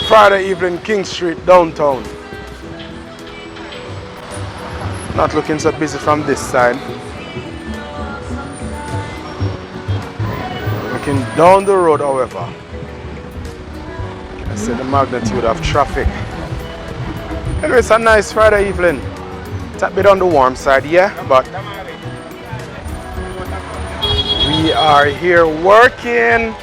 Friday evening, King Street, downtown. Not looking so busy from this side. Looking down the road, however. I see the magnitude of traffic. Anyway, it's a nice Friday evening. It's a bit on the warm side, yeah, but we are here working,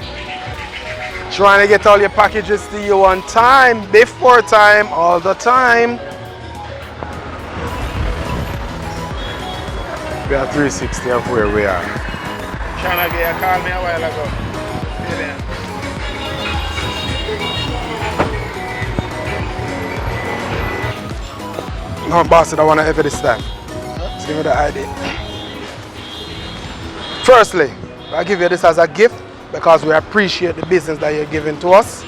trying to get all your packages to you on time, before time, all the time. We are 360 of where we are. Shana Gay called me a while ago. No, boss, I don't want to ever this time. Just give me the ID. Firstly, I give you this as a gift because we appreciate the business that you're giving to us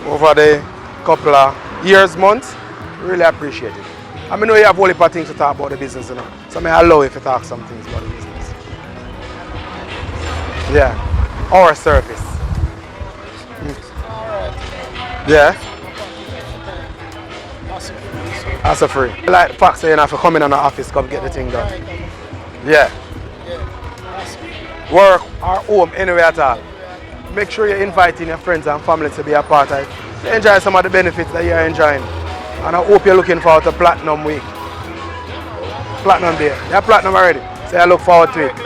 over the couple of years, months. Really appreciate it. I know you have a whole heap of things to talk about the business, you know. So I allow you to talk some things about the business. Yeah, our service. Yeah. That's a free. Like the fact that you have to come in the office, come get the thing done. Yeah. Work or home, anywhere at all. Make sure you're inviting your friends and family to be a part of it. To enjoy some of the benefits that you're enjoying. And I hope you're looking forward to Platinum Week. Platinum Day. You're Platinum already, so I look forward to it.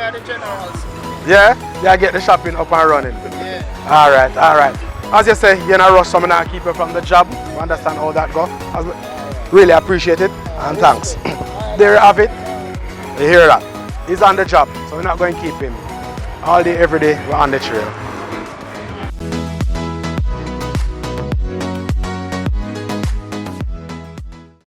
Yeah? Yeah, get the shopping up and running. Yeah. Alright, alright. As you say, you're in a rush, so I'm not keep you from the job. You understand how that goes. Really appreciate it, and thanks. There you have it. You hear that? He's on the job, so we're not going to keep him. All day, every day, we're on the trail.